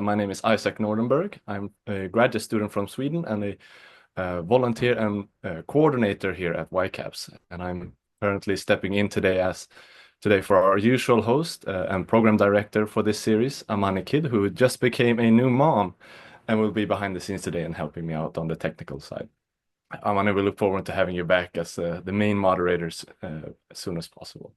My name is Isaac Nordenberg. I'm a graduate student from Sweden and a volunteer and coordinator here at YCAPS. And I'm currently stepping in today for our usual host and program director for this series, Amani Kid, who just became a new mom and will be behind the scenes today and helping me out on the technical side. Amani, we look forward to having you back as the main moderators as soon as possible.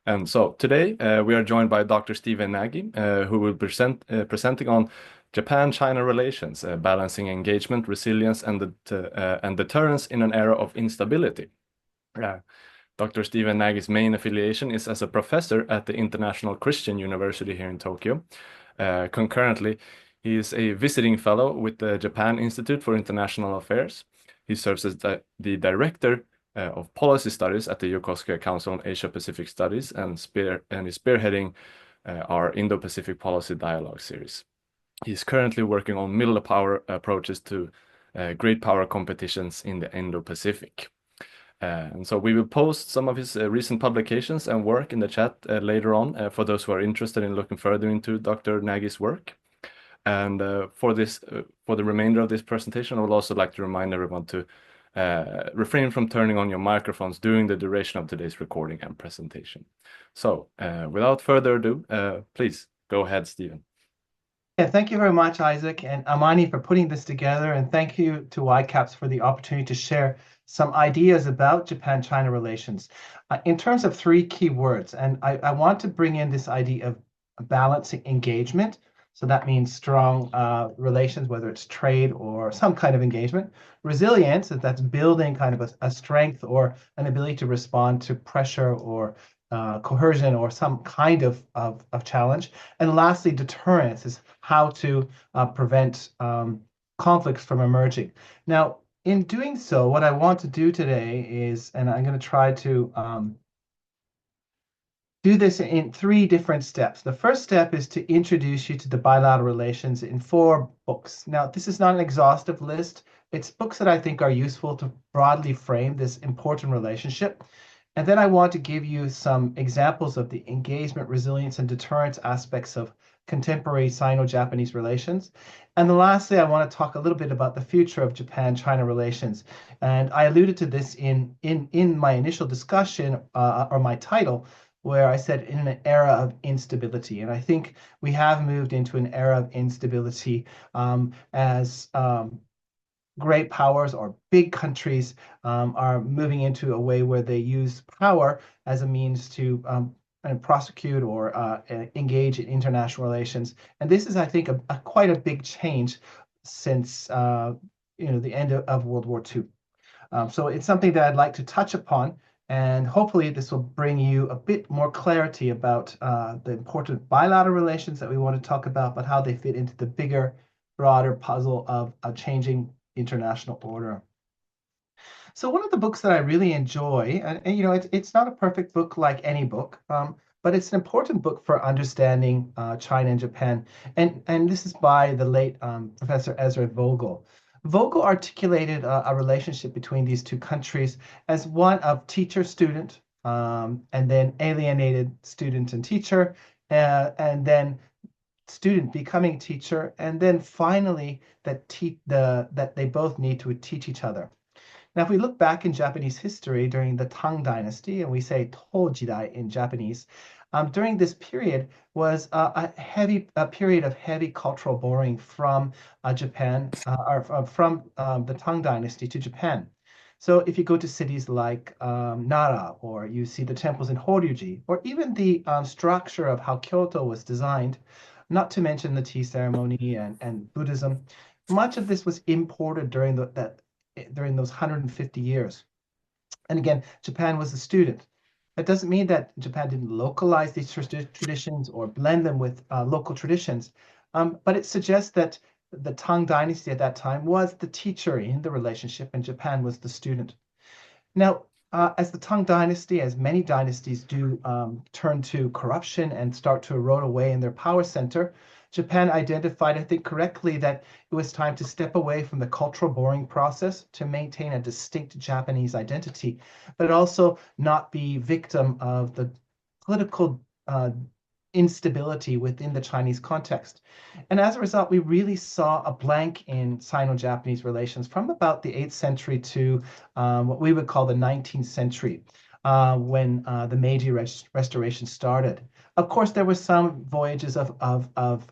And so today we are joined by Dr. Stephen Nagy, who will presenting on Japan-China relations, balancing engagement, resilience, and deterrence in an era of instability. Dr. Stephen Nagy's main affiliation is as a professor at the International Christian University here in Tokyo. Concurrently, he is a visiting fellow with the Japan Institute for International Affairs. He serves as the director of policy studies at the Yokosuka Council on Asia-Pacific Studies and is spearheading our Indo-Pacific Policy Dialogue series. He's currently working on middle power approaches to great power competitions in the Indo-Pacific. And so we will post some of his recent publications and work in the chat later on for those who are interested in looking further into Dr. Nagy's work. And for the remainder of this presentation, I would also like to remind everyone to refrain from turning on your microphones during the duration of today's recording and presentation. So without further ado, please go ahead, Stephen. Yeah, thank you very much, Isaac and Amani, for putting this together. And thank you to YCAPS for the opportunity to share some ideas about Japan-China relations in terms of three key words. And I want to bring in this idea of balancing engagement. So that means strong relations, whether it's trade or some kind of engagement. Resilience, that's building kind of a strength or an ability to respond to pressure or coercion or some kind of challenge. And lastly, deterrence is how to prevent conflicts from emerging. Now, in doing so, what I want to do today is, and I'm going to try to do this in three different steps. The first step is to introduce you to the bilateral relations in 4 books. Now, this is not an exhaustive list. It's books that I think are useful to broadly frame this important relationship. And then I want to give you some examples of the engagement, resilience, and deterrence aspects of contemporary Sino-Japanese relations. And then lastly, I want to talk a little bit about the future of Japan-China relations. And I alluded to this in my initial discussion, or my title, where I said in an era of instability. And I think we have moved into an era of instability as great powers or big countries are moving into a way where they use power as a means to prosecute or engage in international relations. And this is, I think, quite a big change since the end of World War II. So it's something that I'd like to touch upon. And hopefully this will bring you a bit more clarity about the important bilateral relations that we want to talk about, but how they fit into the bigger, broader puzzle of a changing international order. So one of the books that I really enjoy, and it's not a perfect book like any book, but it's an important book for understanding China and Japan. And this is by the late Professor Ezra Vogel. Vogel articulated a relationship between these two countries as one of teacher-student, and then alienated student and teacher, and then student becoming teacher, and then finally that they both need to teach each other. Now, if we look back in Japanese history during the Tang Dynasty, and we say Tojidai in Japanese, during this period was a period of heavy cultural borrowing from Japan, or from the Tang Dynasty to Japan. So if you go to cities like Nara, or you see the temples in Horyuji, or even the structure of how Kyoto was designed, not to mention the tea ceremony and Buddhism, much of this was imported during those 150 years. And again, Japan was a student. That doesn't mean that Japan didn't localize these traditions or blend them with local traditions, but it suggests that the Tang Dynasty at that time was the teacher in the relationship, and Japan was the student. Now, as the Tang Dynasty, as many dynasties do, turn to corruption and start to erode away in their power center, Japan identified, I think correctly, that it was time to step away from the cultural borrowing process to maintain a distinct Japanese identity, but also not be victim of the political instability within the Chinese context. And as a result, we really saw a blank in Sino-Japanese relations from about the 8th century to what we would call the 19th century, when the Meiji Restoration started. Of course, there were some voyages of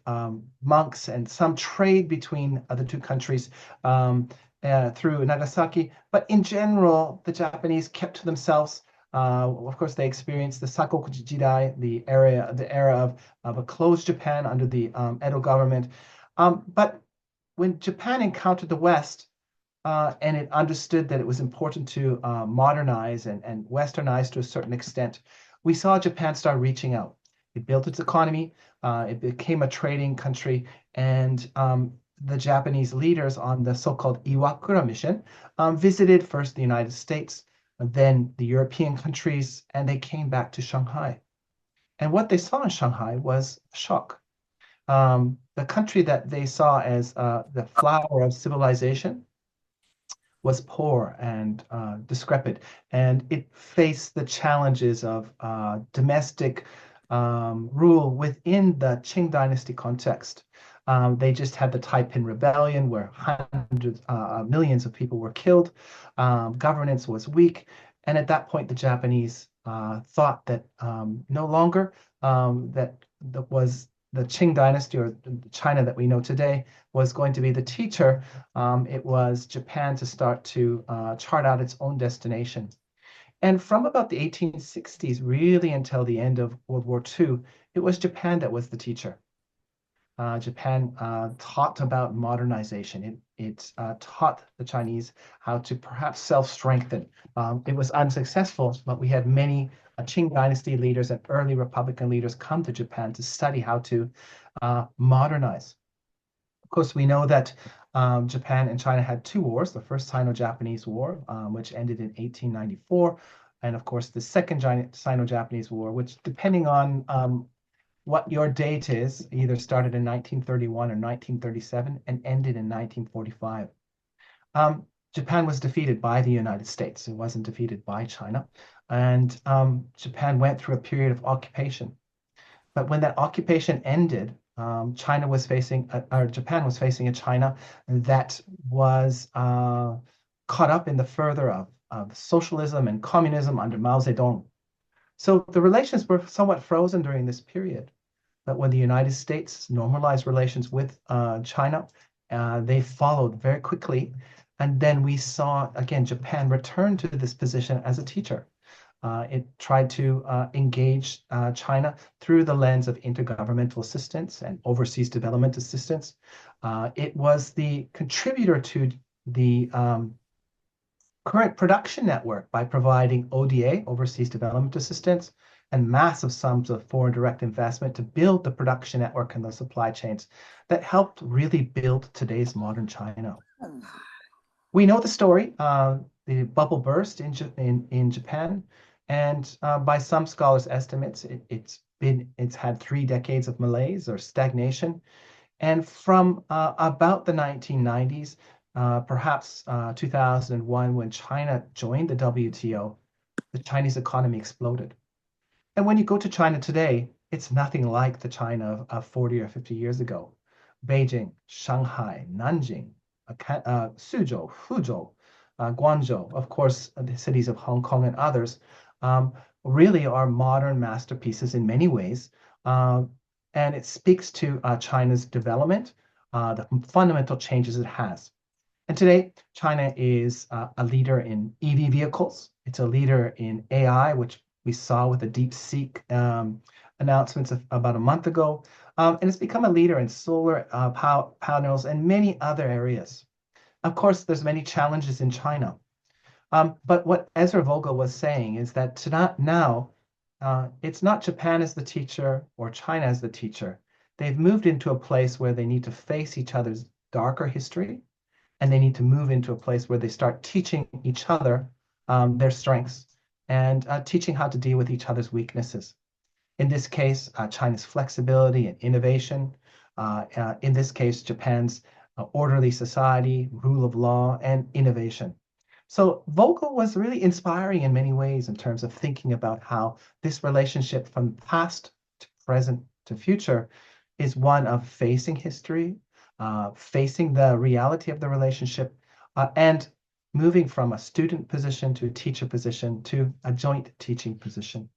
monks and some trade between the two countries through Nagasaki, but in general, the Japanese kept to themselves. Of course, they experienced the Sakoku Jidai, the era of a closed Japan under the Edo government. But when Japan encountered the West, and it understood that it was important to modernize and westernize to a certain extent, we saw Japan start reaching out. It built its economy, it became a trading country, and the Japanese leaders on the so-called Iwakura mission visited first the United States, then the European countries, and they came back to Shanghai. And what they saw in Shanghai was a shock. The country that they saw as the flower of civilization was poor and decrepit, and it faced the challenges of domestic rule within the Qing dynasty context. They just had the Taiping Rebellion, where hundreds, millions of people were killed. Governance was weak, and at that point, the Japanese thought that no longer that was the Qing dynasty, or China that we know today, was going to be the teacher. It was Japan to start to chart out its own destination. And from about the 1860s, really until the end of World War II, it was Japan that was the teacher. Japan taught about modernization. It taught the Chinese how to perhaps self-strengthen. It was unsuccessful, but we had many Qing dynasty leaders and early Republican leaders come to Japan to study how to modernize. Of course, we know that Japan and China had two wars: the First Sino-Japanese War, which ended in 1894, and of course the Second Sino-Japanese War, which, depending on what your date is, either started in 1931 or 1937 and ended in 1945. Japan was defeated by the United States. It wasn't defeated by China. And Japan went through a period of occupation. But when that occupation ended, Japan was facing a China that was caught up in the further of socialism and communism under Mao Zedong. So the relations were somewhat frozen during this period. But when the United States normalized relations with China, they followed very quickly. And then we saw, again, Japan return to this position as a teacher. It tried to engage China through the lens of intergovernmental assistance and overseas development assistance. It was the contributor to the current production network by providing ODA, overseas development assistance, and massive sums of foreign direct investment to build the production network and the supply chains that helped really build today's modern China. We know the story. The bubble burst in Japan, and by some scholars' estimates, it's had 3 decades of malaise or stagnation. And from about the 1990s, perhaps 2001, when China joined the WTO, the Chinese economy exploded. And when you go to China today, it's nothing like the China of 40 or 50 years ago. Beijing, Shanghai, Nanjing, Suzhou, Fuzhou, Guangzhou, of course, the cities of Hong Kong and others, really are modern masterpieces in many ways. And it speaks to China's development, the fundamental changes it has. And today, China is a leader in EV vehicles. It's a leader in AI, which we saw with the DeepSeek announcements about a month ago. And it's become a leader in solar panels and many other areas. Of course, there's many challenges in China. But what Ezra Vogel was saying is that now, it's not Japan as the teacher or China as the teacher. They've moved into a place where they need to face each other's darker history, and they need to move into a place where they start teaching each other their strengths and teaching how to deal with each other's weaknesses. In this case, China's flexibility and innovation. In this case, Japan's orderly society, rule of law, and innovation. So Vogel was really inspiring in many ways in terms of thinking about how this relationship from past to present to future is one of facing history, facing the reality of the relationship, and moving from a student position to a teacher position to a joint teaching position.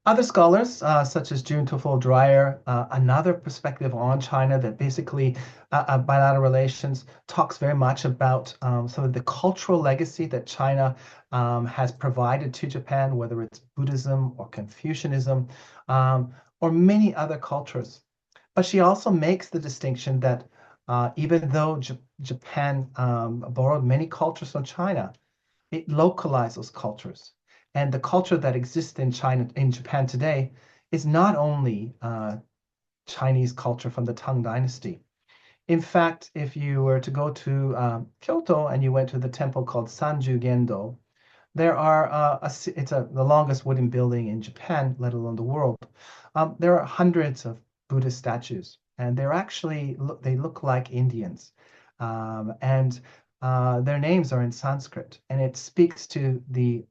Other scholars, such as June Tufel Dreyer, another perspective on China that basically bilateral relations talks very much about some of the cultural legacy that China has provided to Japan, whether it's Buddhism or Confucianism, or many other cultures. But she also makes the distinction that even though Japan borrowed many cultures from China, it localized those cultures. And the culture that exists in Japan today is not only Chinese culture from the Tang Dynasty. In fact, if you were to go to Kyoto and you went to the temple called Sanju Gendo, there are the longest wooden building in Japan, let alone the world. There are hundreds of Buddhist statues, and they look like Indians, and their names are in Sanskrit, and it speaks to the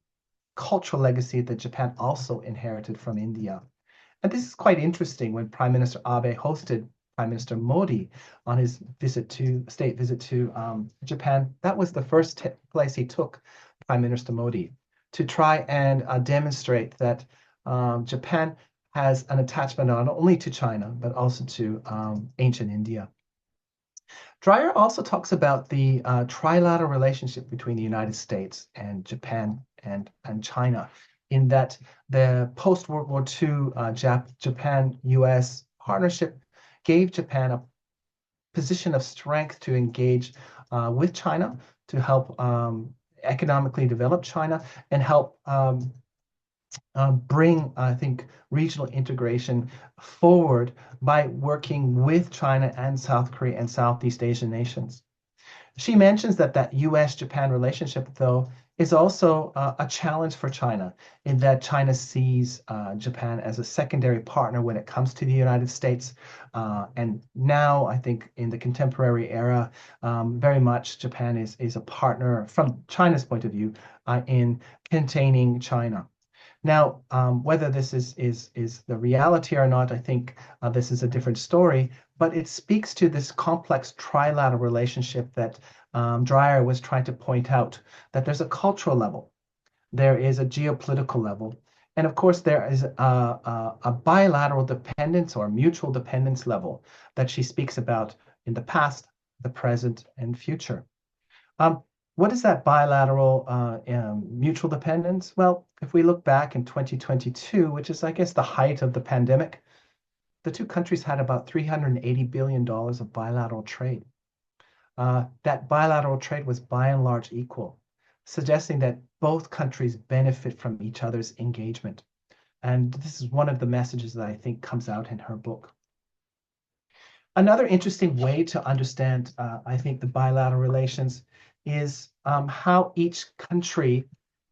cultural legacy that Japan also inherited from India. And this is quite interesting when Prime Minister Abe hosted Prime Minister Modi on his state visit to Japan. That was the first place he took Prime Minister Modi to try and demonstrate that Japan has an attachment not only to China, but also to ancient India. Dreyer also talks about the trilateral relationship between the United States and Japan and China, in that the post-World War II Japan-US partnership gave Japan a position of strength to engage with China, to help economically develop China, and help bring, I think, regional integration forward by working with China and South Korea and Southeast Asian nations. She mentions that US-Japan relationship, though, is also a challenge for China, in that China sees Japan as a secondary partner when it comes to the United States. And now, I think, in the contemporary era, very much Japan is a partner from China's point of view in containing China. Now, whether this is the reality or not, I think this is a different story, but it speaks to this complex trilateral relationship that Dreyer was trying to point out, that there's a cultural level, there is a geopolitical level, and of course there is a bilateral dependence or mutual dependence level that she speaks about in the past, the present, and future. What is that bilateral mutual dependence? Well, if we look back in 2022, which is, I guess, the height of the pandemic, the two countries had about $380 billion of bilateral trade. That bilateral trade was by and large equal, suggesting that both countries benefit from each other's engagement. And this is one of the messages that I think comes out in her book. Another interesting way to understand, I think, the bilateral relations is how each country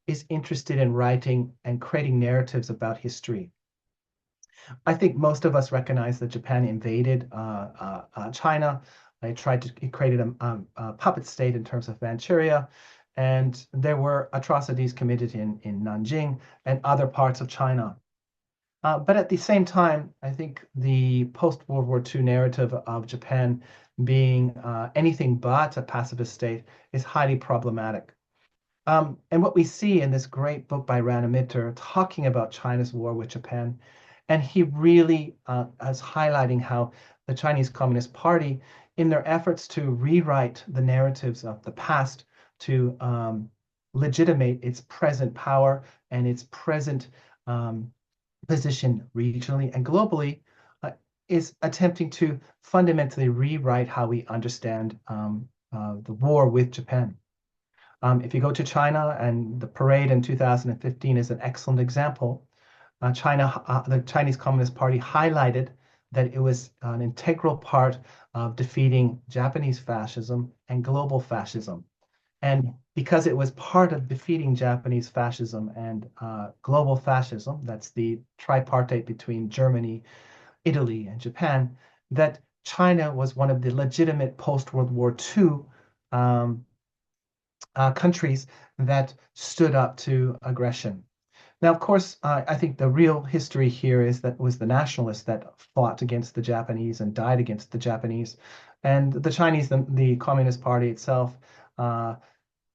is interested in writing and creating narratives about history. I think most of us recognize that Japan invaded China. It created a puppet state in terms of Manchuria, and there were atrocities committed in Nanjing and other parts of China. But at the same time, I think the post-World War II narrative of Japan being anything but a pacifist state is highly problematic. And what we see in this great book by Rana Mitter talking about China's war with Japan, and he really is highlighting how the Chinese Communist Party, in their efforts to rewrite the narratives of the past to legitimate its present power and its present position regionally and globally, is attempting to fundamentally rewrite how we understand the war with Japan. If you go to China, and the parade in 2015 is an excellent example, the Chinese Communist Party highlighted that it was an integral part of defeating Japanese fascism and global fascism. And because it was part of defeating Japanese fascism and global fascism, that's the tripartite between Germany, Italy, and Japan, that China was one of the legitimate post-World War II countries that stood up to aggression. Now, of course, I think the real history here is that it was the nationalists that fought against the Japanese and died against the Japanese. And the Chinese, the Communist Party itself, uh,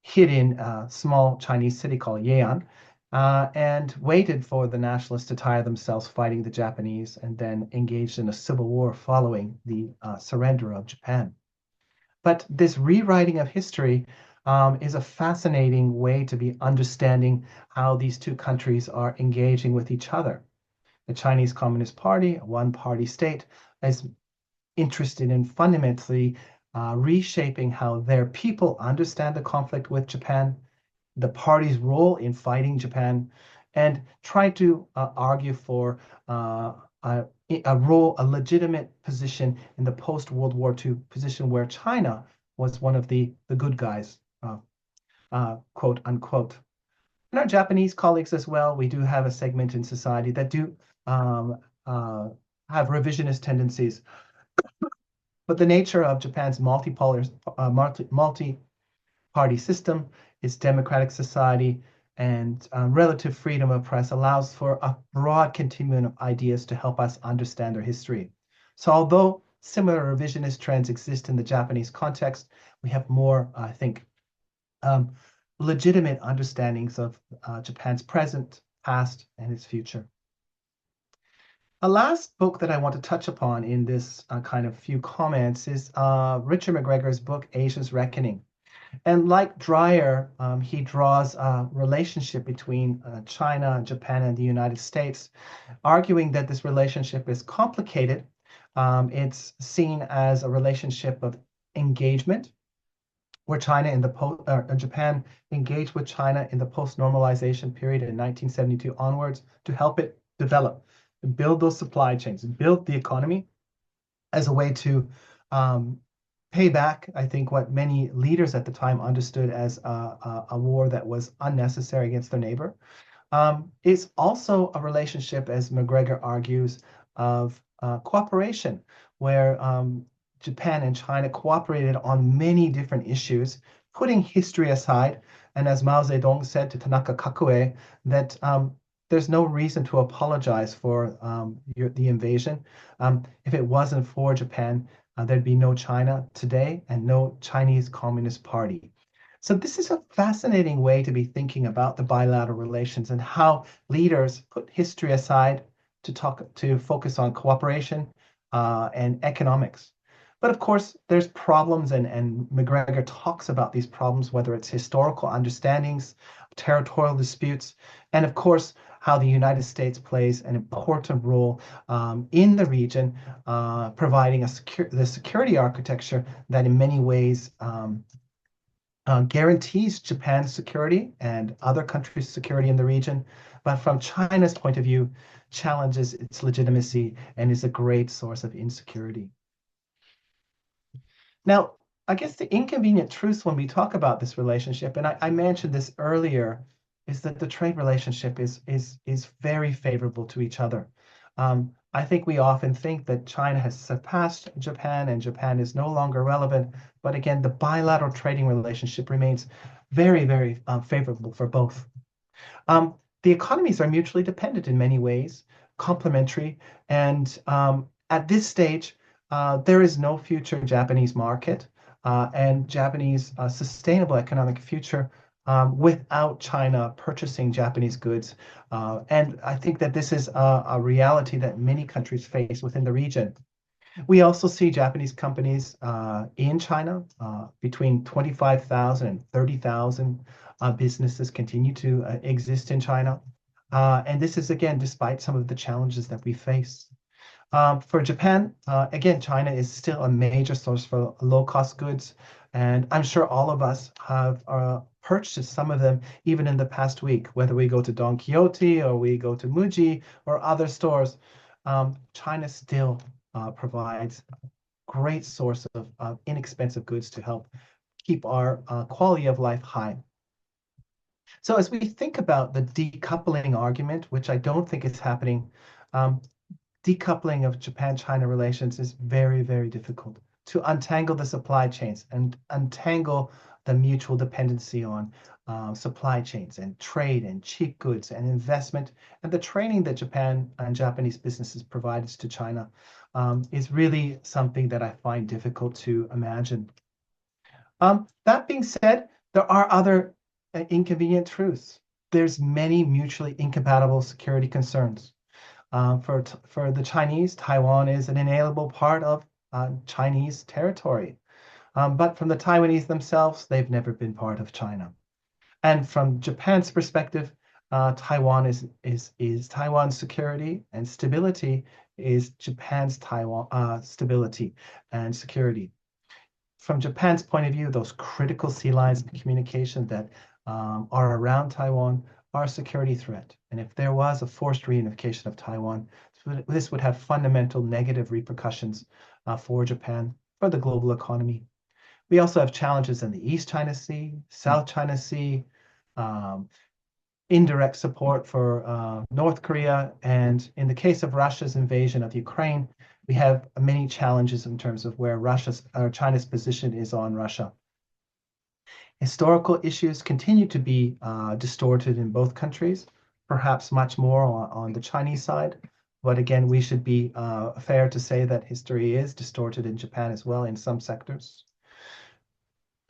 hid in a small Chinese city called Yeian, and waited for the nationalists to tire themselves fighting the Japanese and then engaged in a civil war following the surrender of Japan. But this rewriting of history is a fascinating way to be understanding how these two countries are engaging with each other. The Chinese Communist Party, a one-party state, is interested in fundamentally reshaping how their people understand the conflict with Japan, the party's role in fighting Japan, and try to argue for uh, a, a role, a legitimate position in the post-World War II position where China was one of the good guys, quote unquote. And our Japanese colleagues as well, we do have a segment in society that do um, uh, have revisionist tendencies. But the nature of Japan's multi-party system, its democratic society, and relative freedom of press allows for a broad continuum of ideas to help us understand their history. So although similar revisionist trends exist in the Japanese context, we have more, I think, um, legitimate understandings of Japan's present, past, and its future. A last book that I want to touch upon in this kind of few comments is Richard McGregor's book, Asia's Reckoning. And like Dreyer, he draws a relationship between China, Japan, and the United States, arguing that this relationship is complicated. It's seen as a relationship of engagement, where Japan engaged with China in the post-normalization period in 1972 onwards to help it develop, build those supply chains, build the economy as a way to um, pay back, I think, what many leaders at the time understood as a war that was unnecessary against their neighbor. It's also a relationship, as McGregor argues, of cooperation, where Japan and China cooperated on many different issues, putting history aside. And as Mao Zedong said to Tanaka Kakue, that there's no reason to apologize for the invasion. If it wasn't for Japan, there'd be no China today and no Chinese Communist Party. So this is a fascinating way to be thinking about the bilateral relations and how leaders put history aside to focus on cooperation and economics. But of course, there's problems, and McGregor talks about these problems, whether it's historical understandings, territorial disputes, and of course, how the United States plays an important role in the region, providing the security architecture that in many ways guarantees Japan's security and other countries' security in the region, but from China's point of view, challenges its legitimacy and is a great source of insecurity. Now, I guess the inconvenient truth when we talk about this relationship, and I mentioned this earlier, is that the trade relationship is very favorable to each other. I think we often think that China has surpassed Japan and Japan is no longer relevant. But again, the bilateral trading relationship remains very, very favorable for both. The economies are mutually dependent in many ways, complementary, and at this stage, there is no future Japanese market and Japanese sustainable economic future without China purchasing Japanese goods. And I think that this is a reality that many countries face within the region. We also see Japanese companies in China, between 25,000 and 30,000 businesses continue to exist in China. And this is, again, despite some of the challenges that we face. For Japan, again, China is still a major source for low-cost goods. And I'm sure all of us have purchased some of them even in the past week, whether we go to Don Quixote or we go to Muji or other stores. China still provides a great source of inexpensive goods to help keep our quality of life high. So as we think about the decoupling argument, which I don't think is happening, decoupling of Japan-China relations is very, very difficult to untangle the supply chains and untangle the mutual dependency on supply chains and trade and cheap goods and investment, and the training that Japan and Japanese businesses provided to China is really something that I find difficult to imagine. That being said, there are other inconvenient truths. There's many mutually incompatible security concerns. For the Chinese, Taiwan is an inalienable part of Chinese territory. But from the Taiwanese themselves, they've never been part of China. And from Japan's perspective, Taiwan is Taiwan's security, and stability is Japan's Taiwan stability and security. From Japan's point of view, those critical sea lines of communication that are around Taiwan are a security threat. And if there was a forced reunification of Taiwan, this would have fundamental negative repercussions for Japan, for the global economy. We also have challenges in the East China Sea, South China Sea, indirect support for North Korea, and in the case of Russia's invasion of Ukraine, we have many challenges in terms of where China's position is on Russia. Historical issues continue to be distorted in both countries, perhaps much more on the Chinese side. But again, we should be fair to say that history is distorted in Japan as well in some sectors.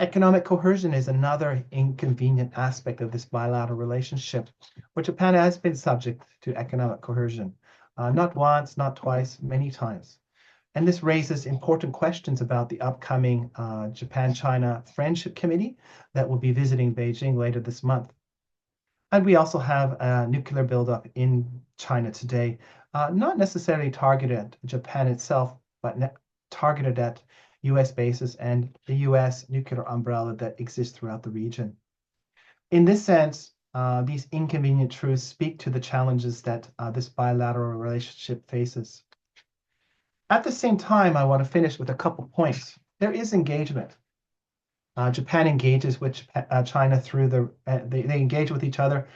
Economic coercion is another inconvenient aspect of this bilateral relationship, where Japan has been subject to economic coercion, not once, not twice, many times. And this raises important questions about the upcoming Japan-China Friendship Committee that will be visiting Beijing later this month. And we also have a nuclear buildup in China today, not necessarily targeted at Japan itself, but targeted at US bases and the US nuclear umbrella that exists throughout the region. In this sense, these inconvenient truths speak to the challenges that this bilateral relationship faces. At the same time, I want to finish with a couple points. There is engagement. Japan engages with China through they engage with each other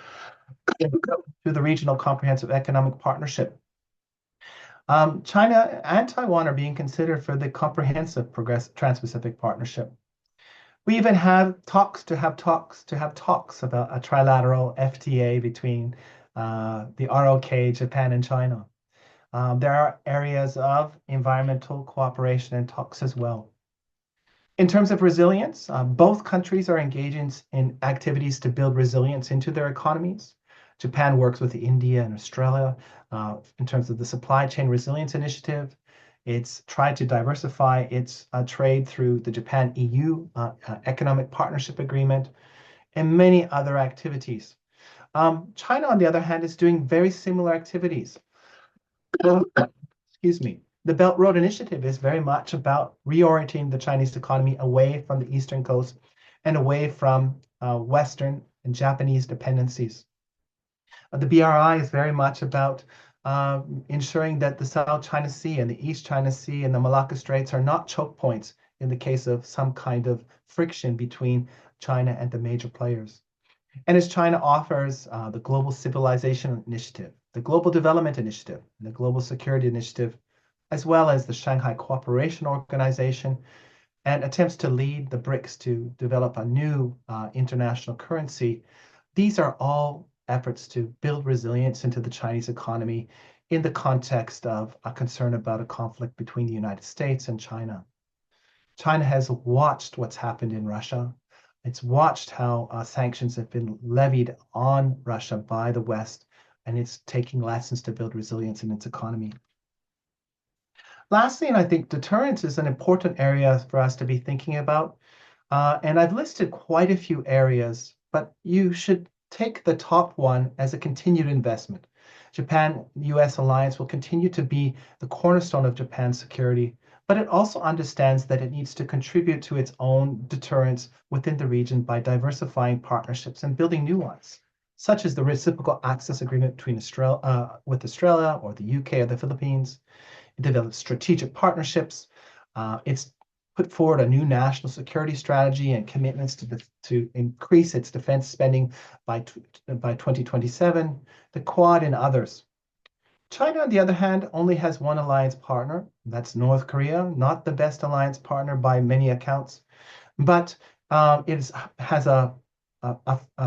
through the Regional Comprehensive Economic Partnership. China and Taiwan are being considered for the Comprehensive Trans-Pacific Partnership. We even have talks about a trilateral FTA between the ROK, Japan, and China. There are areas of environmental cooperation and talks as well. In terms of resilience, both countries are engaging in activities to build resilience into their economies. Japan works with India and Australia in terms of the Supply Chain Resilience Initiative. It's tried to diversify its trade through the Japan-EU Economic Partnership Agreement and many other activities. China, on the other hand, is doing very similar activities. Excuse me. The Belt Road Initiative is very much about reorienting the Chinese economy away from the eastern coast and away from Western and Japanese dependencies. The BRI is very much about ensuring that the South China Sea and the East China Sea and the Malacca Straits are not choke points in the case of some kind of friction between China and the major players. And as China offers the Global Civilization Initiative, the Global Development Initiative, and the Global Security Initiative, as well as the Shanghai Cooperation Organization, and attempts to lead the BRICS to develop a new international currency, these are all efforts to build resilience into the Chinese economy in the context of a concern about a conflict between the United States and China. China has watched what's happened in Russia. It's watched how sanctions have been levied on Russia by the West, and it's taking lessons to build resilience in its economy. Lastly, and I think deterrence is an important area for us to be thinking about. And I've listed quite a few areas, but you should take the top one as a continued investment. Japan-US alliance will continue to be the cornerstone of Japan's security, but it also understands that it needs to contribute to its own deterrence within the region by diversifying partnerships and building new ones, such as the reciprocal access agreement between with Australia or the UK or the Philippines. It develops strategic partnerships. It's put forward a new national security strategy and commitments to increase its defense spending by 2027, the Quad and others. China, on the other hand, only has one alliance partner. That's North Korea, not the best alliance partner by many accounts. But Has a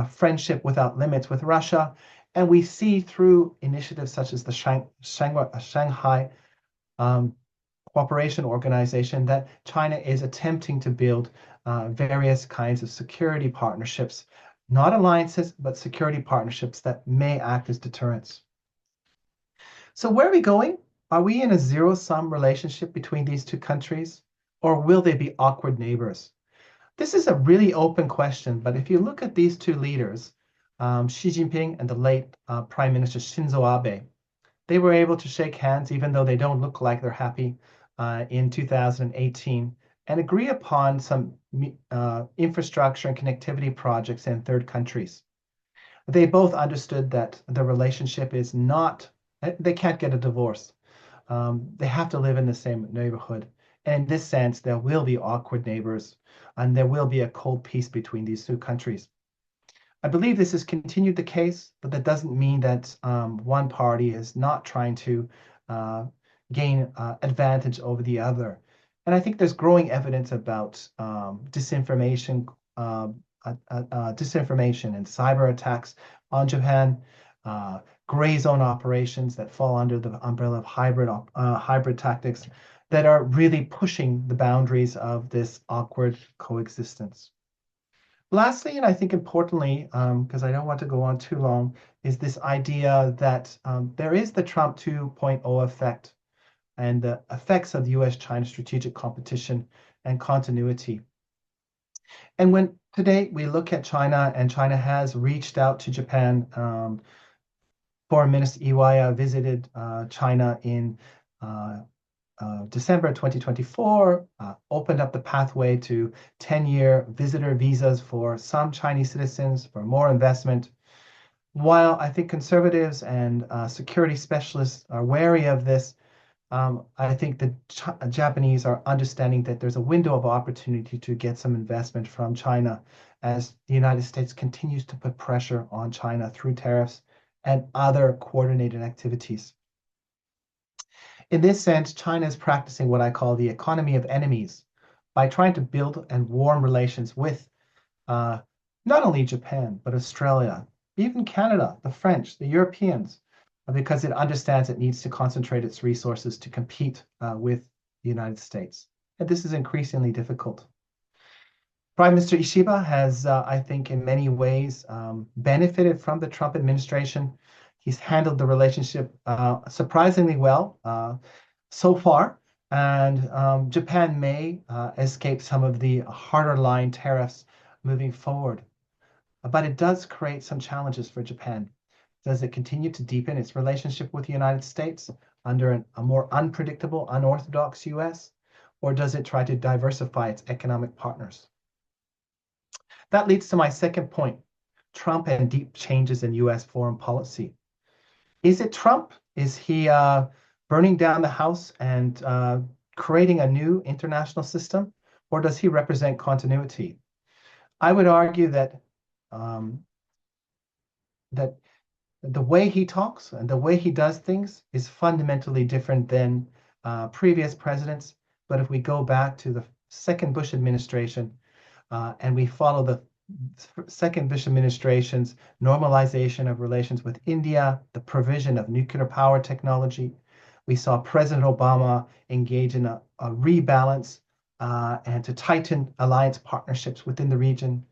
friendship without limits with Russia. And we see through initiatives such as the Shanghai um, Cooperation Organization that China is attempting to build various kinds of security partnerships, not alliances, but security partnerships that may act as deterrents. So where are we going? Are we in a zero-sum relationship between these two countries, or will they be awkward neighbors? This is a really open question, but if you look at these two leaders, Xi Jinping and the late Prime Minister Shinzo Abe, they were able to shake hands, even though they don't look like they're happy, in 2018, and agree upon some infrastructure and connectivity projects in third countries. They both understood that the relationship is not, they can't get a divorce. They have to live in the same neighborhood. And in this sense, there will be awkward neighbors and there will be a cold peace between these two countries. I believe this has continued the case, but that doesn't mean that one party is not trying to gain advantage over the other. And I think there's growing evidence about disinformation and cyber attacks on Japan, uh, gray zone operations that fall under the umbrella of hybrid tactics that are really pushing the boundaries of this awkward coexistence. Lastly, and I think importantly, because I don't want to go on too long, is this idea that there is the Trump 2.0 effect and the effects of US-China strategic competition and continuity. And when today we look at China, and China has reached out to Japan, Foreign Minister Iwaya visited China in December 2024, opened up the pathway to 10-year visitor visas for some Chinese citizens for more investment. While I think conservatives and security specialists are wary of this, I think the Japanese are understanding that there's a window of opportunity to get some investment from China as the United States continues to put pressure on China through tariffs and other coordinated activities. In this sense, China is practicing what I call the economy of enemies by trying to build and warm relations with uh, not only Japan, but Australia, even Canada, the French, the Europeans, because it understands it needs to concentrate its resources to compete with the United States. And this is increasingly difficult. Prime Minister Ishiba has, I think, in many ways benefited from the Trump administration. He's handled the relationship surprisingly well so far, and Japan may escape some of the harder line tariffs moving forward. But it does create some challenges for Japan. Does it continue to deepen its relationship with the United States under a more unpredictable, unorthodox US, or does it try to diversify its economic partners? That leads to my second point, Trump and deep changes in US foreign policy. Is it Trump? Is he burning down the house and creating a new international system, or does he represent continuity? I would argue that that the way he talks and the way he does things is fundamentally different than previous presidents. But if we go back to the second Bush administration and we follow the second Bush administration's normalization of relations with India, the provision of nuclear power technology, we saw President Obama engage in a rebalance and to tighten alliance partnerships within the region.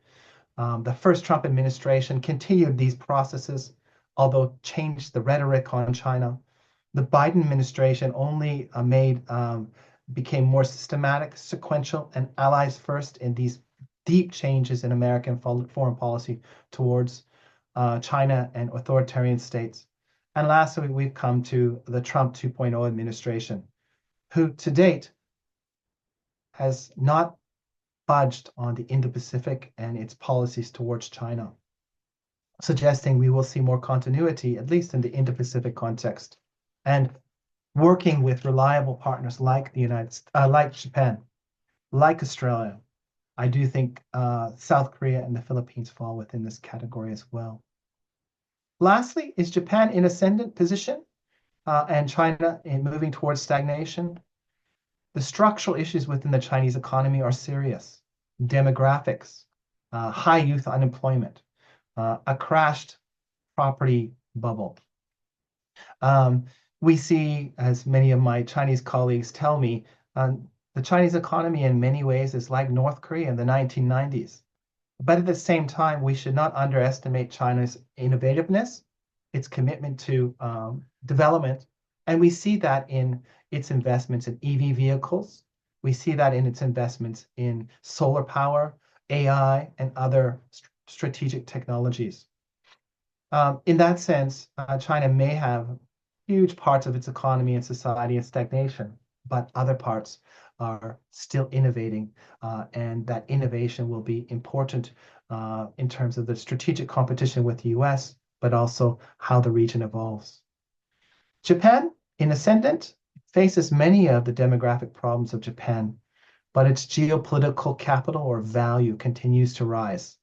The first Trump administration continued these processes, although changed the rhetoric on China. The Biden administration only became more systematic, sequential, and allies first in these deep changes in American foreign policy towards China and authoritarian states. And lastly, we've come to the Trump 2.0 administration, who to date has not budged on the Indo-Pacific and its policies towards China, suggesting we will see more continuity, at least in the Indo-Pacific context, and working with reliable partners like like Japan, like Australia. I do think South Korea and the Philippines fall within this category as well. Lastly, is Japan in ascendant position and China in moving towards stagnation? The structural issues within the Chinese economy are serious. demographics, high youth unemployment, a crashed property bubble. Um, we see, as many of my Chinese colleagues tell me, the Chinese economy in many ways is like North Korea in the 1990s. But at the same time, we should not underestimate China's innovativeness, its commitment to development. And we see that in its investments in EV vehicles. We see that in its investments in solar power, AI, and other strategic technologies. In that sense, China may have huge parts of its economy and society in stagnation, but other parts are still innovating, and that innovation will be important in terms of the strategic competition with the US, but also how the region evolves. Japan, in ascendant, faces many of the demographic problems of Japan, but its geopolitical capital or value continues to rise.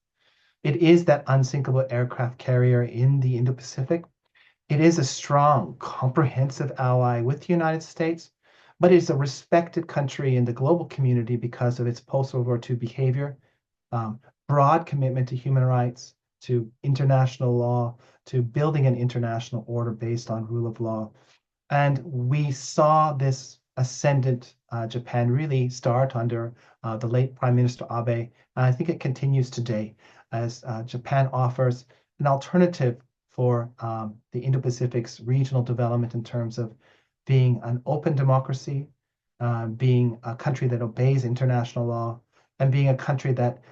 It is that unsinkable aircraft carrier in the Indo-Pacific. It is a strong, comprehensive ally with the United States, but it's a respected country in the global community because of its post-World War II behavior, um, broad commitment to human rights, to international law, to building an international order based on rule of law. And we saw this ascendant Japan really start under the late Prime Minister Abe. And I think it continues today as Japan offers an alternative for the Indo-Pacific's regional development in terms of being an open democracy, being a country that obeys international law, and being a country that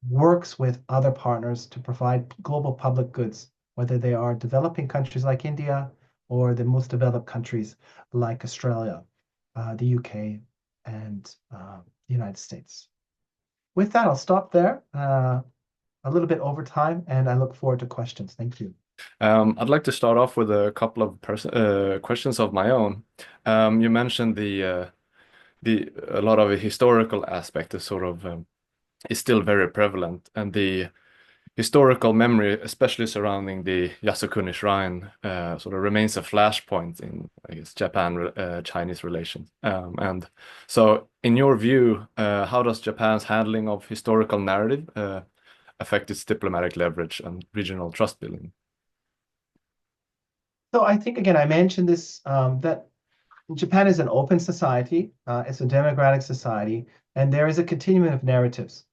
works with other partners to provide global public goods, whether they are developing countries like India or the most developed countries like Australia, the UK, and the United States. With that, I'll stop there. A little bit over time, and I look forward to questions. Thank you. I'd like to start off with a couple of questions of my own. You mentioned the a lot of the historical aspect is sort of is still very prevalent, and the historical memory, especially surrounding the Yasukuni Shrine, sort of remains a flashpoint in, I guess, Japan-Chinese relations. And so, in your view, how does Japan's handling of historical narrative affect its diplomatic leverage and regional trust building? So I think, again, I mentioned this, that Japan is an open society, it's a democratic society, and there is a continuum of narratives.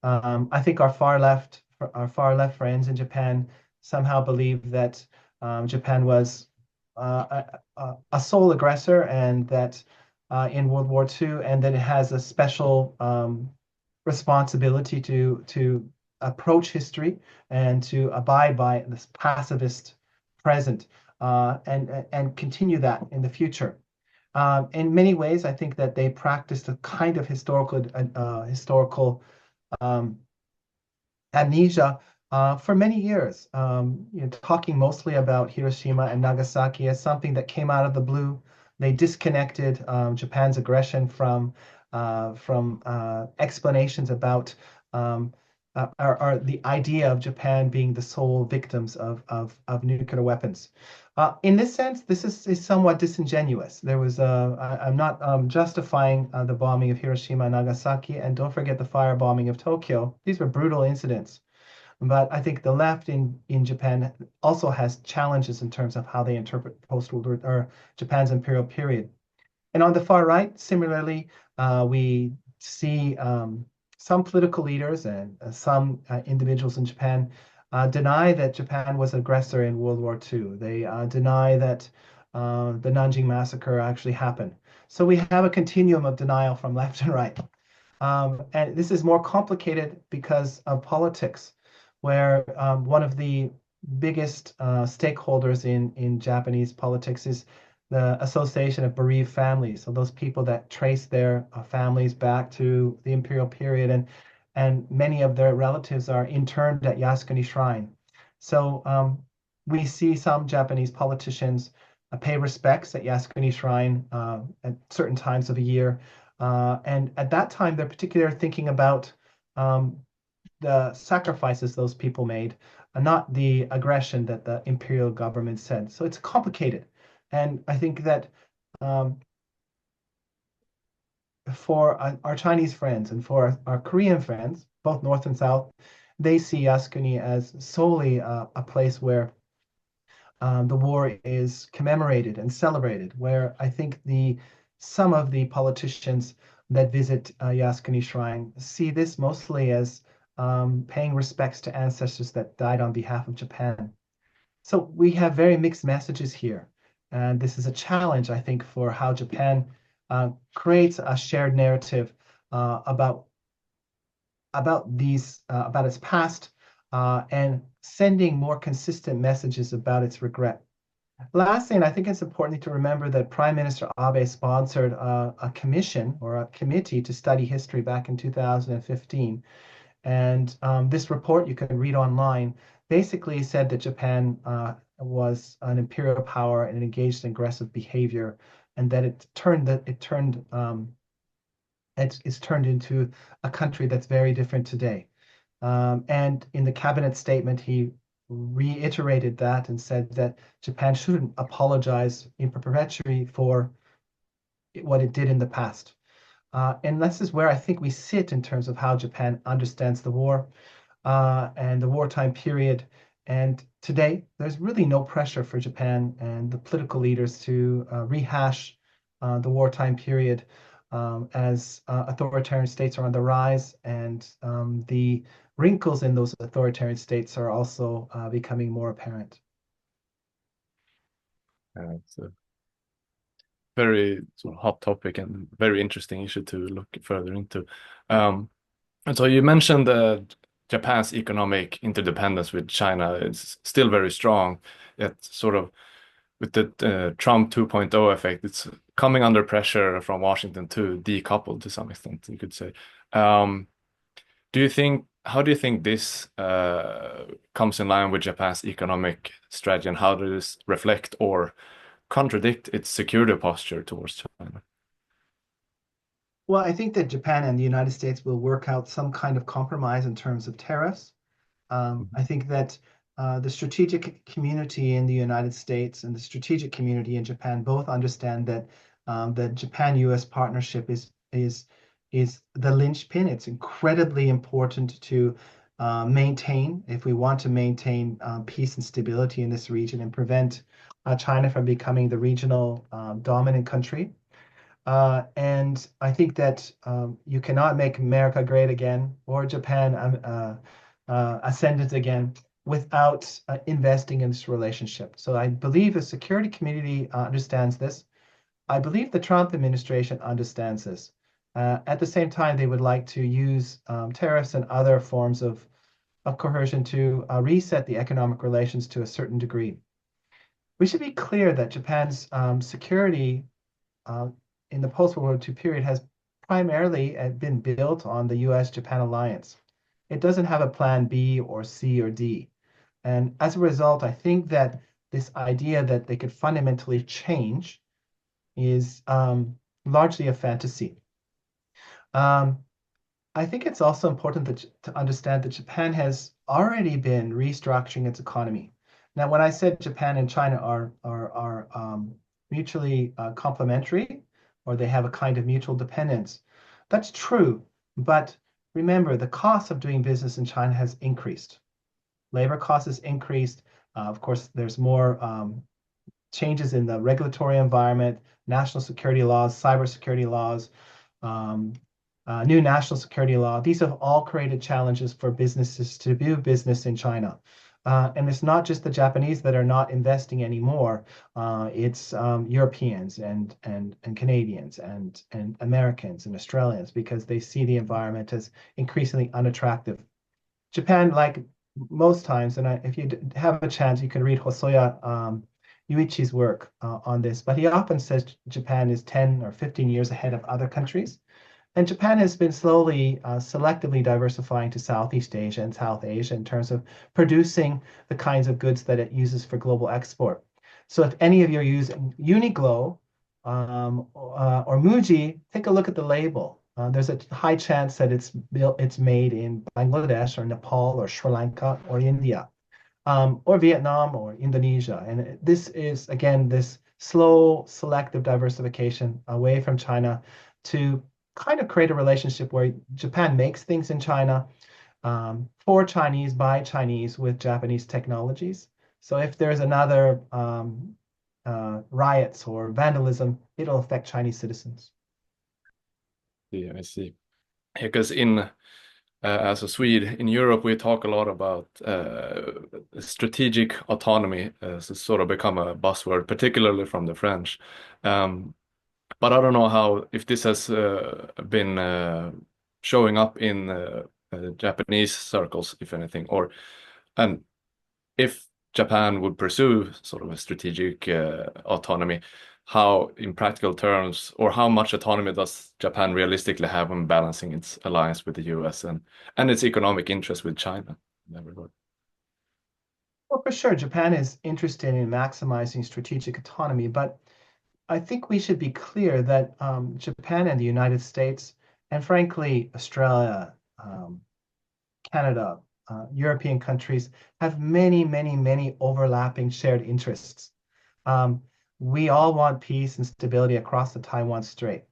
I think our far left friends in Japan somehow believe that Japan was a sole aggressor, and that in World War II, and that it has a special responsibility to approach history and to abide by this pacifist present, and continue that in the future. In many ways, I think that they practiced a kind of historical um, amnesia for many years, talking mostly about Hiroshima and Nagasaki as something that came out of the blue. They disconnected Japan's aggression from explanations about or the idea of Japan being the sole victims of nuclear weapons. In this sense, this is somewhat disingenuous. I'm not justifying the bombing of Hiroshima and Nagasaki, and don't forget the firebombing of Tokyo. These were brutal incidents. But I think the left in Japan also has challenges in terms of how they interpret post-World War or Japan's imperial period. And on the far right, similarly, we see some political leaders and some individuals in Japan deny that Japan was an aggressor in World War II. They deny that the Nanjing massacre actually happened. So we have a continuum of denial from left and right. And this is more complicated because of politics, where one of the biggest stakeholders in Japanese politics is the Association of Bereaved Families. So those people that trace their families back to the imperial period, and many of their relatives are interned at Yasukuni Shrine. So we see some Japanese politicians pay respects at Yasukuni Shrine at certain times of a year. And at that time, they're particularly thinking about the sacrifices those people made, not the aggression that the imperial government said. So it's complicated. And I think that um, for our Chinese friends and for our Korean friends, both North and South, they see Yasukuni as solely a place where the war is commemorated and celebrated, where I think some of the politicians that visit Yasukuni Shrine see this mostly as paying respects to ancestors that died on behalf of Japan. So we have very mixed messages here. And this is a challenge, I think, for how Japan creates a shared narrative about about its past and sending more consistent messages about its regret. Lastly, and I think it's important to remember that Prime Minister Abe sponsored a commission or a committee to study history back in 2015. And this report you can read online basically said that Japan was an imperial power and engaged in aggressive behavior, and that it's turned into a country that's very different today. And in the cabinet statement, he reiterated that and said that Japan shouldn't apologize in perpetuity for what it did in the past. And this is where I think we sit in terms of how Japan understands the war and the wartime period. And today, there's really no pressure for Japan and the political leaders to rehash the wartime period as authoritarian states are on the rise, and the wrinkles in those authoritarian states are also becoming more apparent. It's a very sort of hot topic and very interesting issue to look further into. And so you mentioned Japan's economic interdependence with China is still very strong, yet sort of with the Trump 2.0 effect, it's coming under pressure from Washington to decouple to some extent, you could say. Um, how do you think this comes in line with Japan's economic strategy, and how does this reflect or contradict its security posture towards China? Well, I think that Japan and the United States will work out some kind of compromise in terms of tariffs. I think that the strategic community in the United States and the strategic community in Japan both understand that the Japan-US partnership is the linchpin. It's incredibly important to maintain if we want to maintain peace and stability in this region and prevent China from becoming the regional dominant country. And I think that you cannot make America great again or Japan ascendant again without investing in this relationship. So I believe the security community understands this. I believe the Trump administration understands this. At the same time, they would like to use tariffs and other forms of coercion to reset the economic relations to a certain degree. We should be clear that Japan's security uh, in the post-World War II period has primarily been built on the US-Japan alliance. It doesn't have a plan B or C or D. And as a result, I think that this idea that they could fundamentally change is largely a fantasy. Um, I think it's also important to understand that Japan has already been restructuring its economy. Now, when I said Japan and China are mutually complementary, or they have a kind of mutual dependence, that's true. But remember, the cost of doing business in China has increased. Labor cost has increased. Of course, there's more changes in the regulatory environment, national security laws, cybersecurity laws, um, new national security law. These have all created challenges for businesses to do business in China. And it's not just the Japanese that are not investing anymore. It's Europeans and Canadians and Americans and Australians because they see the environment as increasingly unattractive. Japan, like most times, and if you have a chance, you can read Hosoya Yuichi's work on this, but he often says Japan is 10 or 15 years ahead of other countries. And Japan has been slowly, selectively diversifying to Southeast Asia and South Asia in terms of producing the kinds of goods that it uses for global export. So if any of you use Uniqlo or Muji, take a look at the label. There's a high chance that it's made in Bangladesh or Nepal or Sri Lanka or India or Vietnam or Indonesia. And this is, again, this slow, selective diversification away from China to kind of create a relationship where Japan makes things in China for Chinese by Chinese with Japanese technologies. So if there's another riots or vandalism, it'll affect Chinese citizens. Yeah, I see. Because as a Swede in Europe, we talk a lot about strategic autonomy as it's sort of become a buzzword, particularly from the French. Um, but I don't know how if this has been showing up in Japanese circles, if anything, and if Japan would pursue sort of a strategic autonomy, how, in practical terms, or how much autonomy does Japan realistically have when balancing its alliance with the US and its economic interest with China in that regard? Well, for sure, Japan is interested in maximizing strategic autonomy, but I think we should be clear that Japan and the United States, and frankly, Australia, Canada, European countries have many, many, many overlapping shared interests. Um, we all want peace and stability across the Taiwan Strait.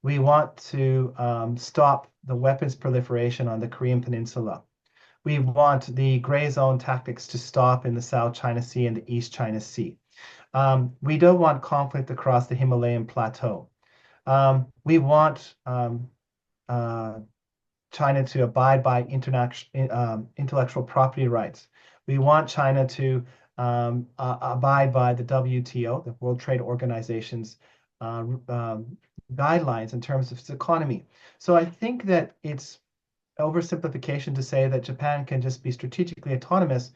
We want to stop the weapons proliferation on the Korean Peninsula. We want the gray zone tactics to stop in the South China Sea and the East China Sea. We don't want conflict across the Himalayan plateau. We want uh, China to abide by intellectual property rights. We want China to abide by the WTO, the World Trade Organization's guidelines in terms of its economy. So I think that it's oversimplification to say that Japan can just be strategically autonomous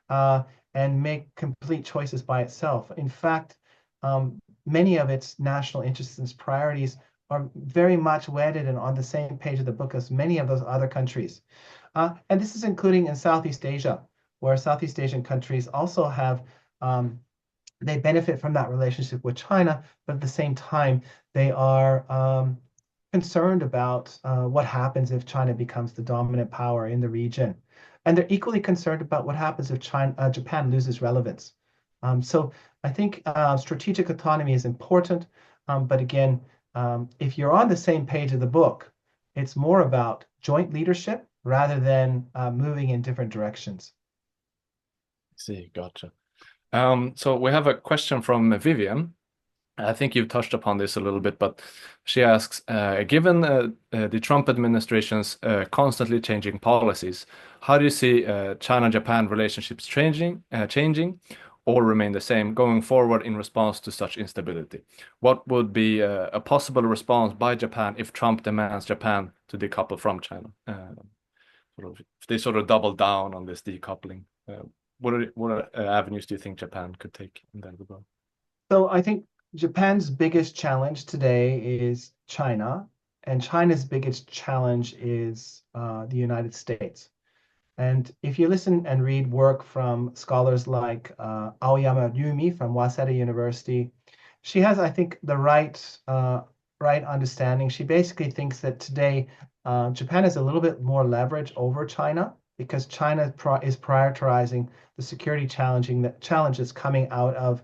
uh, and make complete choices by itself. In fact, many of its national interests and its priorities are very much wedded and on the same page of the book as many of those other countries. And this is including in Southeast Asia, where Southeast Asian countries also have, they benefit from that relationship with China, but at the same time, they are concerned about what happens if China becomes the dominant power in the region. And they're equally concerned about what happens if Japan loses relevance. So I think strategic autonomy is important, but again, if you're on the same page of the book, it's more about joint leadership rather than moving in different directions. See, gotcha. So we have a question from Vivian. I think you've touched upon this a little bit, but she asks, given the Trump administration's constantly changing policies, how do you see China-Japan relationships changing or remain the same going forward in response to such instability? What would be a possible response by Japan if Trump demands Japan to decouple from China? If they sort of double down on this decoupling, what avenues do you think Japan could take in that regard? So I think Japan's biggest challenge today is China, and China's biggest challenge is the United States. And if you listen and read work from scholars like Aoyama Yumi from Waseda University, she has, I think, the right understanding. She basically thinks that today Japan has a little bit more leverage over China because China is prioritizing the security challenges coming out of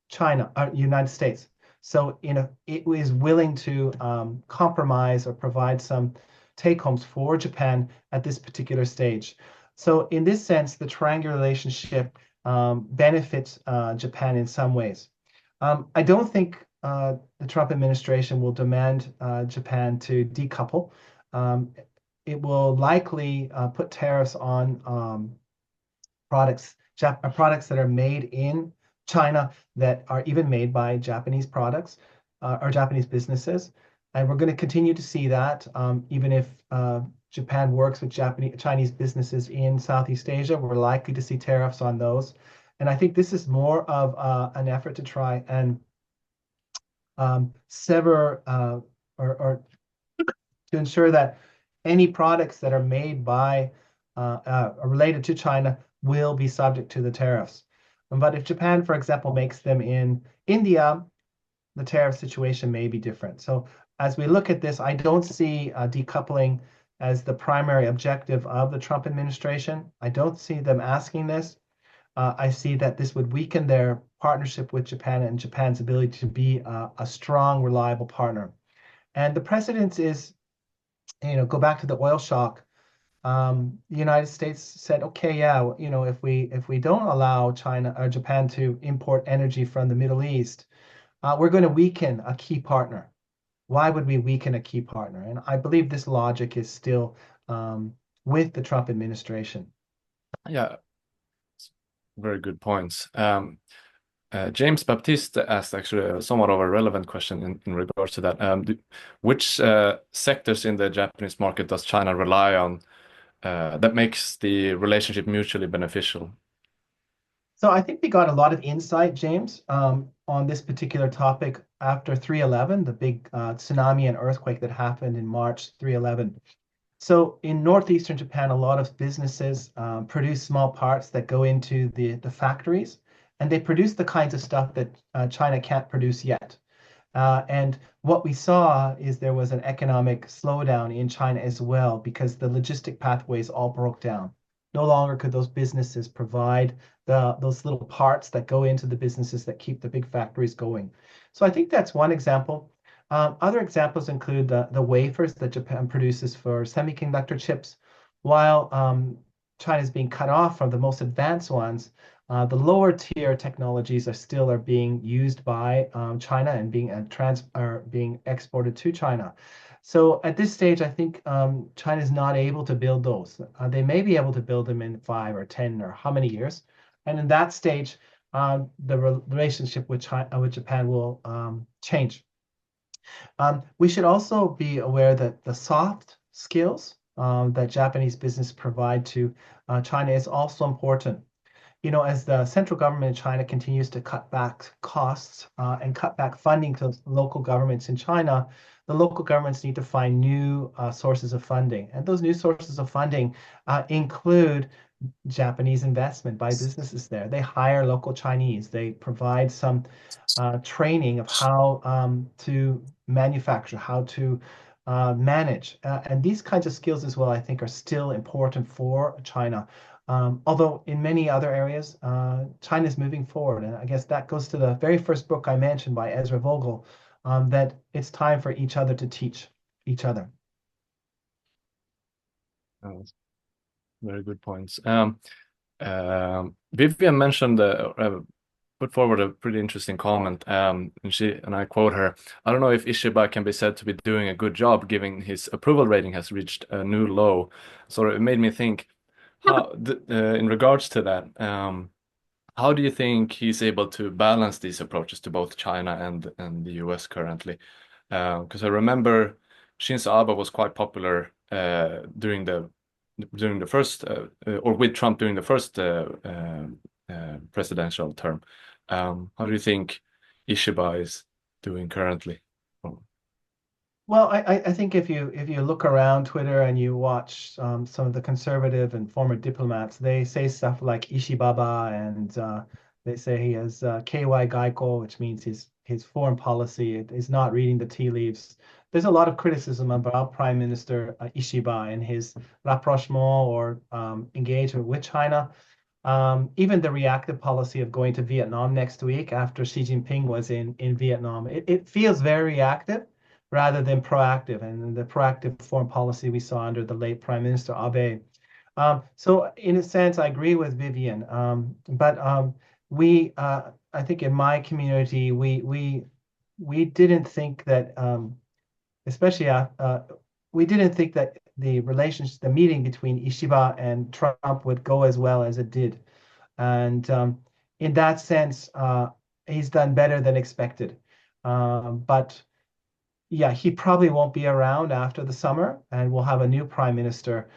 China, United States. So, it is willing to compromise or provide some take homes for Japan at this particular stage. So, in this sense, the triangular relationship benefits Japan in some ways. I don't think the Trump administration will demand Japan to decouple. Um, it will likely put tariffs on products that are made in China that are even made by Japanese products or Japanese businesses. And we're going to continue to see that even if Japan works with Chinese businesses in Southeast Asia, we're likely to see tariffs on those. And I think this is more of an effort to try and sever or to ensure that any products that are made by related to China will be subject to the tariffs. But if Japan, for example, makes them in India, the tariff situation may be different. So as we look at this, I don't see decoupling as the primary objective of the Trump administration. I don't see them asking this. I see that this would weaken their partnership with Japan and Japan's ability to be a strong, reliable partner. And the precedent is, go back to the oil shock. The United States said, okay, yeah, if we don't allow China or Japan to import energy from the Middle East, we're going to weaken a key partner. Why would we weaken a key partner? And I believe this logic is still with the Trump administration. Yeah, very good points. James Baptiste asked actually somewhat of a relevant question in regards to that. Which sectors in the Japanese market does China rely on that makes the relationship mutually beneficial? So I think we got a lot of insight, James, on this particular topic after 3/11, the big tsunami and earthquake that happened in March 3/11. So in northeastern Japan, a lot of businesses produce small parts that go into the factories, and they produce the kinds of stuff that China can't produce yet. And what we saw is there was an economic slowdown in China as well because the logistic pathways all broke down. No longer could those businesses provide those little parts that go into the businesses that keep the big factories going. So I think that's one example. Other examples include the wafers that Japan produces for semiconductor chips. While China is being cut off from the most advanced ones, the lower tier technologies are being used by China and being exported to China. So at this stage, I think China is not able to build those. They may be able to build them in 5 or 10 or how many years. And in that stage, the relationship with Japan will change. We should also be aware that the soft skills that Japanese business provide to China is also important. As the central government in China continues to cut back costs and cut back funding to local governments in China, the local governments need to find new sources of funding. And those new sources of funding include Japanese investment by businesses there. They hire local Chinese. They provide some training of how to manufacture, how to manage. And these kinds of skills as well, I think, are still important for China. Although in many other areas, China is moving forward. And I guess that goes to the very first book I mentioned by Ezra Vogel, that it's time for each other to teach each other. Very good points. Vivian mentioned put forward a pretty interesting comment, and I quote her: "I don't know if Ishiba can be said to be doing a good job, given his approval rating has reached a new low." So it made me think, in regards to that, how do you think he's able to balance these approaches to both China and the US currently? Because I remember Shinzo Abe was quite popular during the first or with Trump during the first presidential term. How do you think Ishiba is doing currently? Well, I think if you look around Twitter and you watch some of the conservative and former diplomats, they say stuff like Ishibaba, and they say he has KY Gaiko, which means his foreign policy is not reading the tea leaves. There's a lot of criticism about Prime Minister Ishiba and his rapprochement or engagement with China. Even the reactive policy of going to Vietnam next week after Xi Jinping was in Vietnam, it feels very reactive rather than proactive, and the proactive foreign policy we saw under the late Prime Minister Abe. So in a sense, I agree with Vivian. But I think in my community, we didn't think that, especially we didn't think that the meeting between Ishiba and Trump would go as well as it did. And in that sense, he's done better than expected. But yeah, he probably won't be around after the summer, and we'll have a new prime minister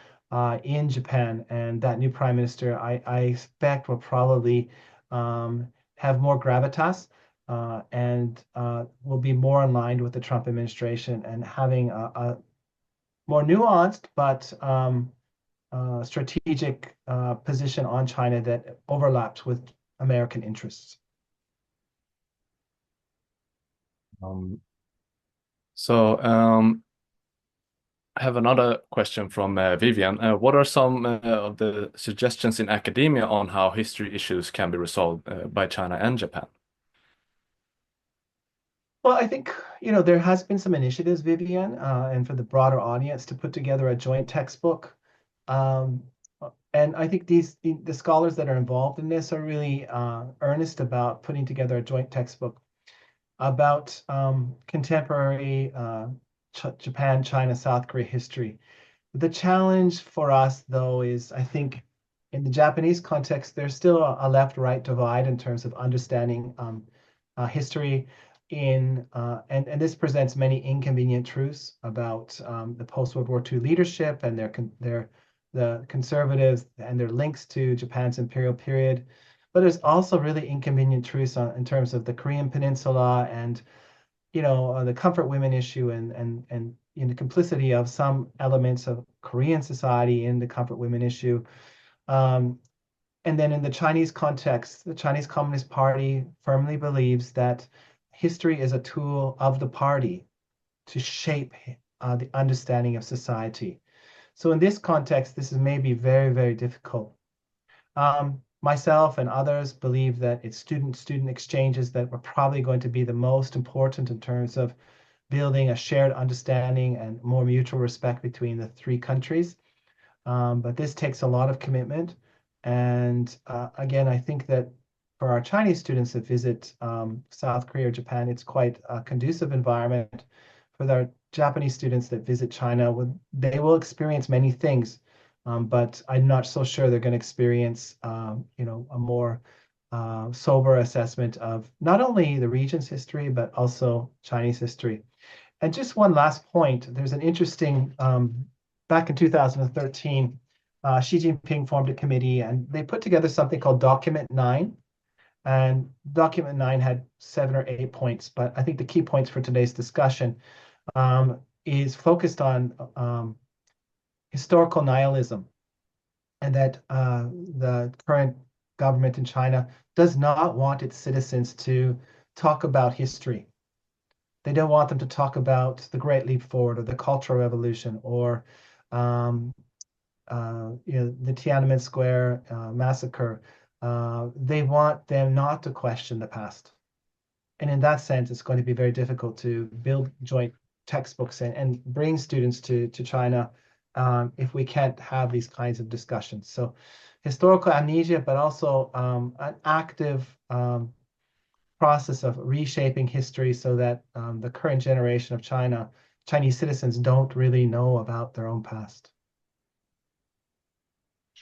in Japan. And that new prime minister, I expect, will probably have more gravitas and will be more aligned with the Trump administration and having a more nuanced but strategic position on China that overlaps with American interests. Um, so I have another question from Vivian. What are some of the suggestions in academia on how history issues can be resolved by China and Japan? Well, I think, there has been some initiatives, Vivian, and for the broader audience to put together a joint textbook. Um, and I think the scholars that are involved in this are really earnest about putting together a joint textbook about contemporary Japan, China, South Korea history. The challenge for us, though, is I think in the Japanese context, there's still a left-right divide in terms of understanding history and this presents many inconvenient truths about the post-World War II leadership and the conservatives and their links to Japan's imperial period. But there's also really inconvenient truths in terms of the Korean Peninsula and the comfort women issue and the complicity of some elements of Korean society in the comfort women issue. Um, and then in the Chinese context, the Chinese Communist Party firmly believes that history is a tool of the party to shape the understanding of society. So in this context, this is maybe very, very difficult. Myself and others believe that it's student-student exchanges that were probably going to be the most important in terms of building a shared understanding and more mutual respect between the three countries. But this takes a lot of commitment. And again, I think that for our Chinese students that visit South Korea or Japan, it's quite a conducive environment. For our Japanese students that visit China, they will experience many things, but I'm not so sure they're going to experience, a more sober assessment of not only the region's history, but also Chinese history. And just one last point, there's an interesting, back in 2013, Xi Jinping formed a committee and they put together something called Document 9. And Document 9 had 7 or 8 points, but I think the key points for today's discussion is focused on historical nihilism and that the current government in China does not want its citizens to talk about history. They don't want them to talk about the Great Leap Forward or the Cultural Revolution or um, the Tiananmen Square massacre. They want them not to question the past. And in that sense, it's going to be very difficult to build joint textbooks and bring students to China if we can't have these kinds of discussions. So historical amnesia, but also an active process of reshaping history so that the current generation of Chinese citizens don't really know about their own past.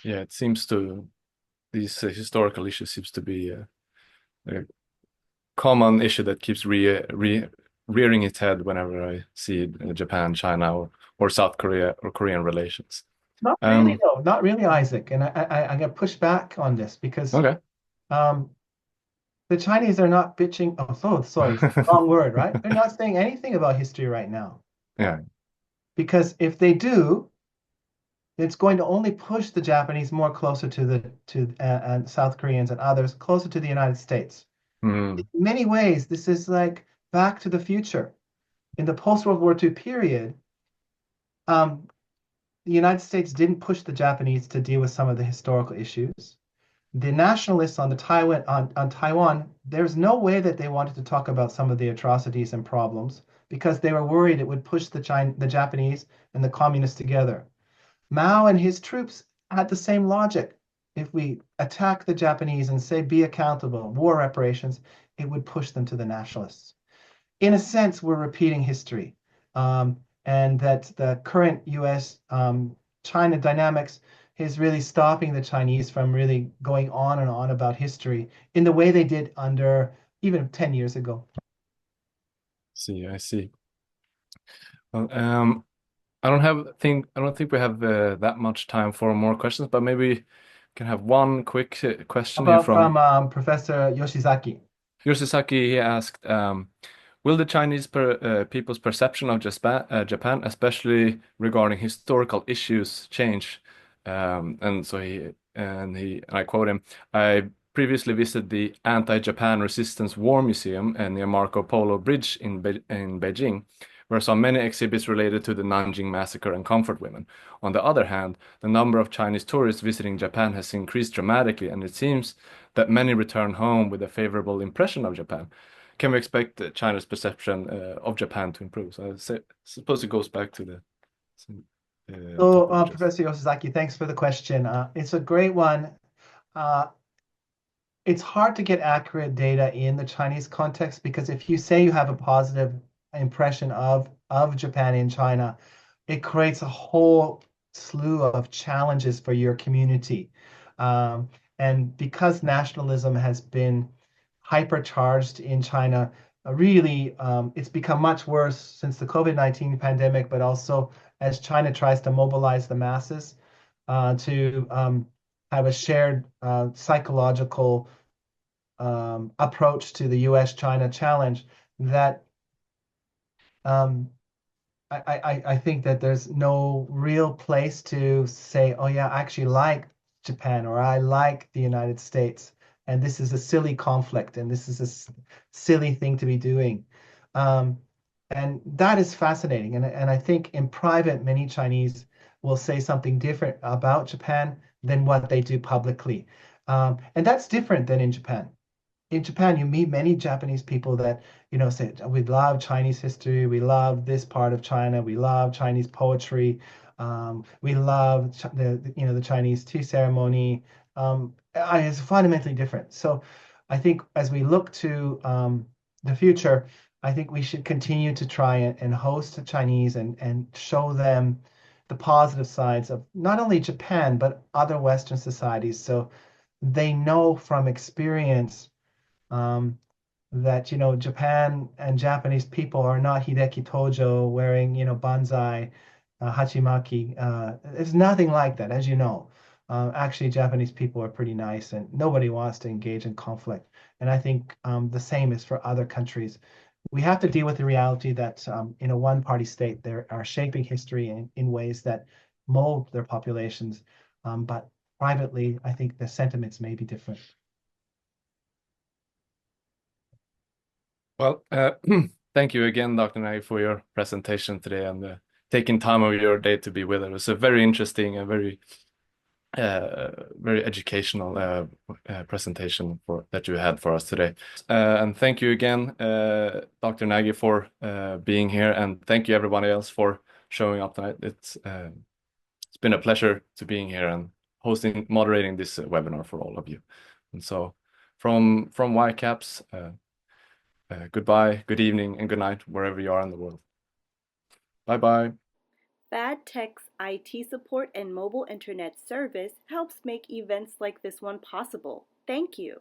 Yeah, it seems to these historical issues seems to be a common issue that keeps rearing its head whenever I see Japan, China, or South Korea or Korean relations. Not really, Um, though. Not really, Isaac. And I get pushed back on this because okay. um, the Chinese are not bitching. Oh, sorry, wrong word, right? They're not saying anything about history right now Yeah. because if they do, it's going to only push the Japanese more closer to South Koreans and others closer to the United States. In Mm, many ways, this is like back to the future. In the post-World War II period, um, the United States didn't push the Japanese to deal with some of the historical issues. The nationalists on Taiwan, there's no way that they wanted to talk about some of the atrocities and problems because they were worried it would push the Japanese and the communists together. Mao and his troops had the same logic. If we attack the Japanese and say be accountable, war reparations, it would push them to the nationalists. In a sense, we're repeating history. And that the current US China dynamics is really stopping the Chinese from really going on and on about history in the way they did under even 10 years ago. see, I see. Well, I don't think we have that much time for more questions, but maybe we can have one quick How question here about from from Professor Yoshizaki? Yoshizaki. He asked, will the Chinese people's perception of Japan, especially regarding historical issues, change? I quote him, I previously visited the Anti-Japan Resistance War Museum near Marco Polo Bridge in Beijing, where I saw many exhibits related to the Nanjing Massacre and comfort women. On the other hand, the number of Chinese tourists visiting Japan has increased dramatically, and it seems that many return home with a favorable impression of Japan. can we expect China's perception of Japan to improve? So suppose it goes back to the So, topic we just. Professor Yosizaki, thanks for the question. It's a great one. Uh, it's hard to get accurate data in the Chinese context because if you say you have a positive impression of Japan in China, it creates a whole slew of challenges for your community. Um, and because nationalism has been hypercharged in China, really, it's become much worse since the COVID-19 pandemic, but also as China tries to mobilize the masses to have a shared psychological approach to the US-China challenge that um, I think that there's no real place to say, oh yeah, I actually like Japan or I like the United States, and this is a silly conflict and this is a silly thing to be doing. Um, and that is fascinating. And I think in private, many Chinese will say something different about Japan than what they do publicly. And that's different than in Japan. In Japan, you meet many Japanese people that, say, we love Chinese history, we love this part of China, we love Chinese poetry, we love the Chinese tea ceremony. It's fundamentally different. So I think as we look to the future, I think we should continue to try and host the Chinese and show them the positive sides of not only Japan, but other Western societies. So they know from experience um, that Japan and Japanese people are not Hideki Tojo wearing banzai, hachimaki. It's nothing like that, as you know. Actually, Japanese people are pretty nice, and nobody wants to engage in conflict. And I think the same is for other countries. We have to deal with the reality that in a one-party state, they are shaping history in ways that mold their populations. But privately, I think the sentiments may be different. Well, thank you again, Dr. Nagy, for your presentation today and taking time of your day to be with us. It was a very interesting and very educational presentation that you had for us today. And thank you again, Dr. Nagy, for being here, and thank you everybody else for showing up tonight. It's been a pleasure to being here and moderating this webinar for all of you. And so, from YCAPS. Goodbye, good evening, and good night, wherever you are in the world. Bye-bye. FadTech's IT support and mobile internet service helps make events like this one possible. Thank you.